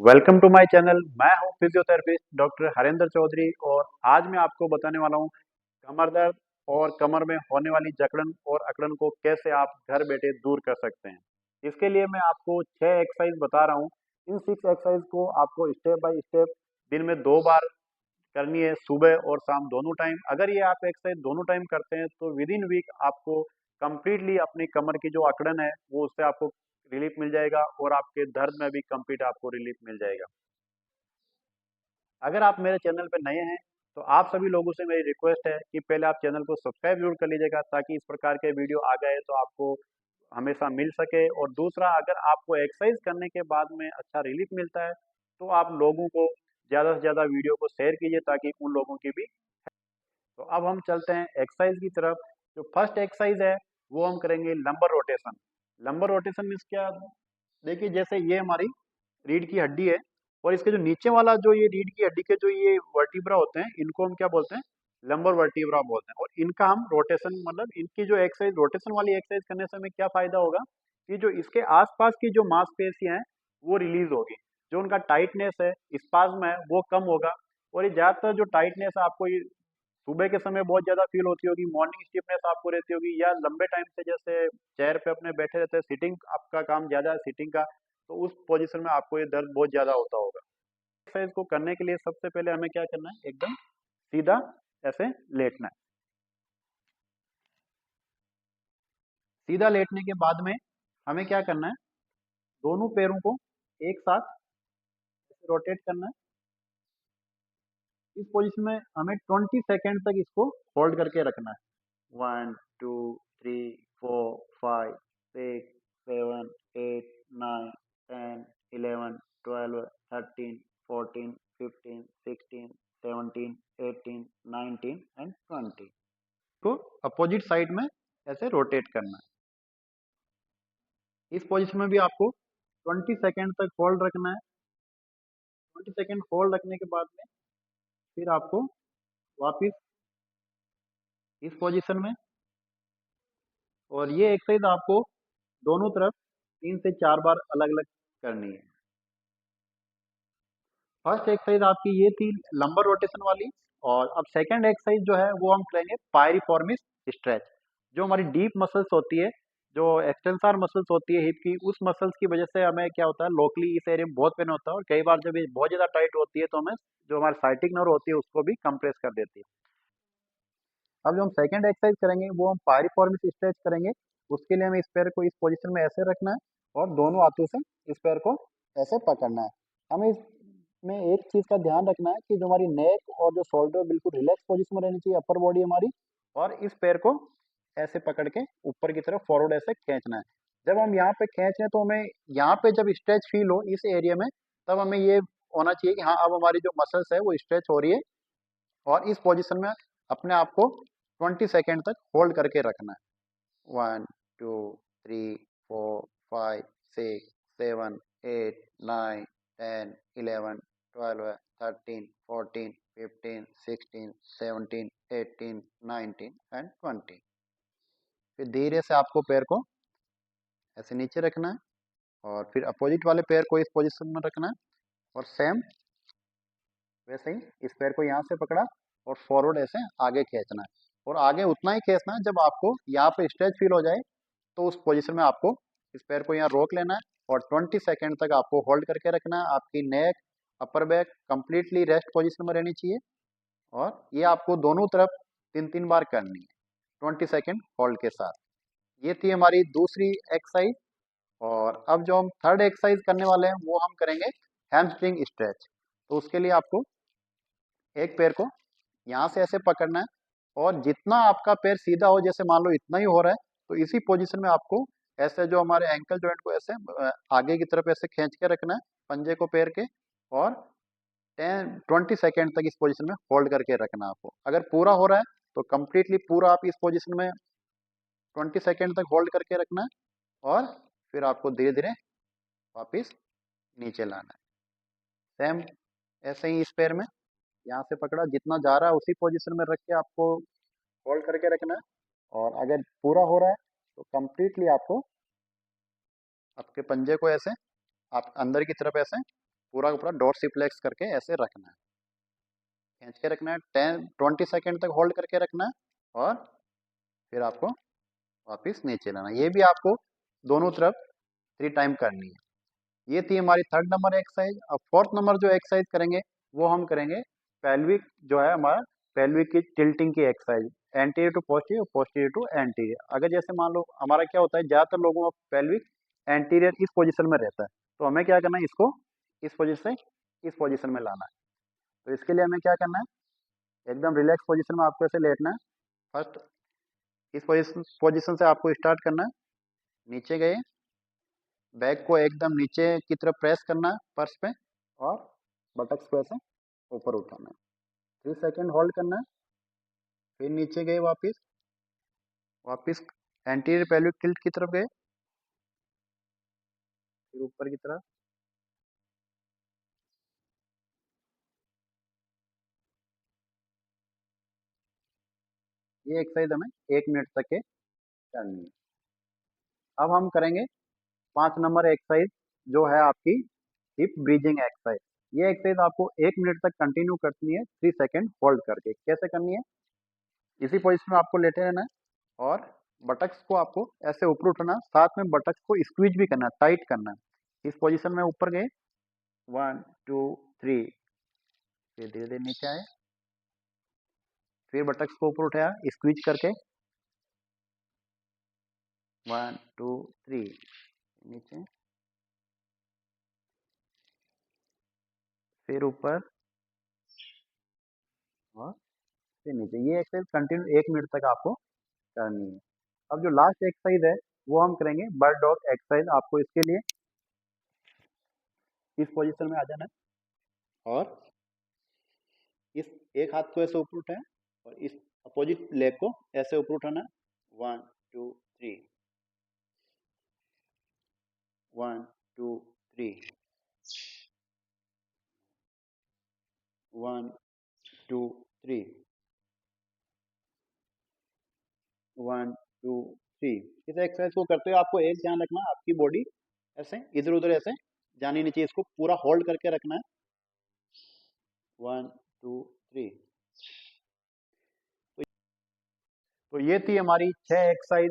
Welcome to my channel. मैं हूं physiotherapist doctor Harendra Chaudhary और आज मैं आपको बताने वाला हूं कमर दर्द और कमर में होने वाली जकड़न और अकड़न को कैसे आप घर बैठे दूर कर सकते हैं। इसके लिए मैं आपको 6 एक्सरसाइज बता रहा हूं। इन 6 एक्सरसाइज को आपको स्टेप बाय स्टेप दिन में 2 बार करनी है, सुबह और शाम दोनों टाइम। अगर ये आप एक्सरसाइज दोनों टाइम करते हैं तो विद इन वीक आपको कंप्लीटली अपनी कमर की जो अकड़न है वो उससे आपको रिलीफ मिल जाएगा और आपके दर्द में भी कंप्लीट आपको रिलीफ मिल जाएगा। अगर आप मेरे चैनल पर नए हैं तो आप सभी लोगों से मेरी रिक्वेस्ट है कि पहले आप चैनल को सब्सक्राइब जरूर कर लीजिएगा ताकि इस प्रकार के वीडियो आ गए तो आपको हमेशा मिल सके। और दूसरा, अगर आपको एक्सरसाइज करने के बाद में अच्छा रिलीफ मिलता है तो आप लोगों को ज़्यादा से ज़्यादा वीडियो को शेयर कीजिए ताकि उन लोगों की भी। तो अब हम चलते हैं एक्सरसाइज की तरफ। जो फर्स्ट एक्सरसाइज है वो हम करेंगे lumbar rotation. Lumbar rotation means क्या? देखिए, जैसे ये हमारी रीढ़ की हड्डी है और इसके जो नीचे वाला जो ये रीढ़ की हड्डी के जो ये वर्टिब्रा होते हैं इनको हम क्या बोलते हैं? लंबर वर्टिब्रा बोलते हैं। और इनका हम रोटेशन मतलब इनकी जो एक्सरसाइज रोटेशन वाली एक्सरसाइज करने से हमें क्या फायदा होगा कि जो इसके आसपास की जो मांसपेशियां हैं वो रिलीज होगी, जो उनका टाइटनेस है, स्पाज्म है, वो कम होगा। और ये ज्यादातर जो टाइटनेस है आपको ये सुबह के समय बहुत ज्यादा फील होती होगी, मॉर्निंग स्टिफनेस आपको रहती होगी, या लंबे टाइम से जैसे चेयर पे अपने बैठे रहते हैं, सिटिंग आपका काम ज्यादा है सिटिंग का, तो उस पोजीशन में आपको ये दर्द बहुत ज्यादा होता होगा। एक्सरसाइज को करने के लिए सबसे पहले हमें क्या करना है? एकदम सीधा ऐसे लेटना है। सीधा लेटने के बाद में हमें क्या करना है? दोनों पैरों को एक साथ रोटेट करना है। इस पोजीशन में हमें 20 सेकेंड तक इसको होल्ड करके रखना है। 1 2 3 4 5 6 7 8 9 10 11 12 13 14 15 16 17 18 19 को अपोजिट साइड में ऐसे रोटेट करना है। इस पोजीशन में भी आपको 20 सेकेंड तक होल्ड रखना है। 20 सेकेंड होल्ड रखने के बाद में फिर आपको वापिस इस पोजीशन में, और ये एक्सरसाइज आपको दोनों तरफ 3 से 4 बार अलग अलग करनी है। फर्स्ट एक्सरसाइज आपकी ये थी लंबर रोटेशन वाली। और अब सेकंड एक्सरसाइज जो है वो हम करेंगे पायरिफॉर्मिस स्ट्रेच। जो हमारी डीप मसल्स होती है, जो एक्सटेंसर मसल्स होती है हिप की, उस मसल्स की वजह से हमें क्या होता है, लोकली इस एरिया में बहुत पेन होता है और कई बार जब ये बहुत ज्यादा टाइट होती है तो हमें जो हमारी साइटिक नर्व होती है उसको भी कंप्रेस कर देती है। अब जो हम सेकंड एक्सरसाइज करेंगे वो हम पायरिफॉर्मिस स्ट्रेच करेंगे। उसके लिए हमें इस पैर को इस पोजीशन में ऐसे रखना है और दोनों हाथों से इस पैर को ऐसे पकड़ना है। हमें इसमें एक चीज का ध्यान रखना है कि जो हमारी नेक और जो शोल्डर बिल्कुल रिलैक्स पोजीशन में रहनी चाहिए, अपर बॉडी हमारी। और इस पैर को ऐसे पकड़ के ऊपर की तरफ फॉरवर्ड ऐसे खींचना है। जब हम यहाँ पे खींच रहे हैं तो हमें यहाँ पे जब स्ट्रेच फील हो इस एरिया में, तब हमें ये होना चाहिए कि हाँ अब हमारी जो मसल्स है वो स्ट्रेच हो रही है। और इस पोजीशन में अपने आप को 20 सेकेंड तक होल्ड करके रखना है। 1 2 3 4 5 6 7 8 9 10 11 12 13 14 15 16 17 18 19 एंड 20। फिर धीरे से आपको पैर को ऐसे नीचे रखना है और फिर अपोजिट वाले पैर को इस पोजीशन में रखना है। और सेम वैसे ही इस पैर को यहाँ से पकड़ा और फॉरवर्ड ऐसे आगे खींचना है। और आगे उतना ही खींचना है जब आपको यहाँ पे स्ट्रेच फील हो जाए, तो उस पोजीशन में आपको इस पैर को यहाँ रोक लेना है और 20 सेकेंड तक आपको होल्ड करके रखना है। आपकी neck, upper back completely rest position में रहनी चाहिए। और ये आपको दोनों तरफ 3 3 बार करनी है 20 सेकेंड होल्ड के साथ। ये थी हमारी दूसरी एक्सरसाइज। और अब जो हम थर्ड एक्सरसाइज करने वाले हैं वो हम करेंगे हैमस्ट्रिंग स्ट्रेच। तो उसके लिए आपको एक पैर को यहाँ से ऐसे पकड़ना है और जितना आपका पैर सीधा हो, जैसे मान लो इतना ही हो रहा है, तो इसी पोजीशन में आपको ऐसे जो हमारे एंकल जॉइंट को ऐसे आगे की तरफ ऐसे खींच के रखना है, पंजे को पैर के। और 10 20 सेकेंड तक इस पोजीशन में होल्ड करके रखना है आपको। अगर पूरा हो रहा है तो कम्प्लीटली पूरा आप इस पोजीशन में 20 सेकेंड तक होल्ड करके रखना है और फिर आपको धीरे धीरे वापिस नीचे लाना है। सेम ऐसे ही इस पैर में यहाँ से पकड़ा, जितना जा रहा है उसी पोजीशन में रख के आपको होल्ड करके रखना है। और अगर पूरा हो रहा है तो कंप्लीटली आपको आपके पंजे को ऐसे आप अंदर की तरफ ऐसे पूरा का पूरा डॉट सिप्लेक्स करके ऐसे रखना है, खींच के रखना है, 10-20 सेकेंड तक होल्ड करके रखना है और फिर आपको वापस नीचे लाना। ये भी आपको दोनों तरफ 3 टाइम करनी है। ये थी हमारी थर्ड नंबर एक्सरसाइज। अब फोर्थ नंबर जो एक्सरसाइज करेंगे वो हम करेंगे पेल्विक, जो है हमारा पेल्विक की टिल्टिंग की exercise, anterior to posterior, posterior to anterior. अगर जैसे मान लो हमारा क्या होता है, ज़्यादातर लोगों का पेल्विक एंटीरियर इस पोजीशन में रहता है, तो हमें क्या करना है, इसको इस पोजीशन से इस पोजीशन में लाना है। तो इसके लिए हमें क्या करना है, एकदम रिलैक्स पोजीशन में आपको ऐसे लेटना है। फर्स्ट इस पोजीशन से आपको स्टार्ट करना है, नीचे गए, बैक को एकदम नीचे की तरफ प्रेस करना है फर्श पे और बटक्स को ऐसे ऊपर उठाना है, 3 सेकेंड होल्ड करना है, फिर नीचे गए, वापस वापस एंटीरियर पेल्विक टिल्ट की तरफ गए, फिर ऊपर की तरफ। ये एक्सरसाइज हमें 1 मिनट तक के करनी है। अब हम करेंगे 5 नंबर एक्सरसाइज, जो है आपकी हिप ब्रीजिंग एक्सरसाइज। ये एक्सरसाइज आपको 1 मिनट तक कंटिन्यू करनी है, 3 सेकेंड होल्ड करके। कैसे करनी है, इसी पोजिशन में आपको लेटे रहना है और बटक्स को आपको ऐसे ऊपर उठाना, साथ में बटक्स को स्क्वीज भी करना, टाइट करना। इस पोजीशन में ऊपर गए, 1 2 3, फिर धीरे धीरे नीचे आए, फिर बटक्स को ऊपर उठाया स्क्वीज करके, 1 2 3, नीचे, फिर ऊपर और फिर नीचे। ये एक्सरसाइज कंटिन्यू 1 मिनट तक आपको करनी है। अब जो लास्ट एक्सरसाइज है वो हम करेंगे बर्ड डॉग एक्सरसाइज। आपको इसके लिए इस पोजीशन में आ जाना है और इस एक हाथ को ऐसे ऊपर उठाएं और इस अपोजिट लेग को ऐसे ऊपर उठाना है, 1 2 3, 1 2 3, 1 2 3, 1 2 3। इस एक्सरसाइज को करते हुए आपको एक ध्यान रखना, आपकी बॉडी ऐसे इधर उधर ऐसे जानी नहीं चाहिए, इसको पूरा होल्ड करके रखना है, 1 2 3। तो ये थी हमारी 6 एक्सरसाइज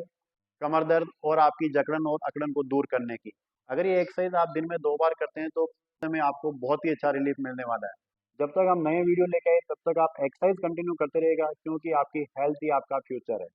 कमर दर्द और आपकी जकड़न और अकड़न को दूर करने की। अगर ये एक्सरसाइज आप दिन में 2 बार करते हैं तो में आपको बहुत ही अच्छा रिलीफ मिलने वाला है। जब तक हम नए वीडियो लेके आए तब तक आप एक्सरसाइज कंटिन्यू करते रहेगा, क्योंकि आपकी हेल्थ ही आपका फ्यूचर है।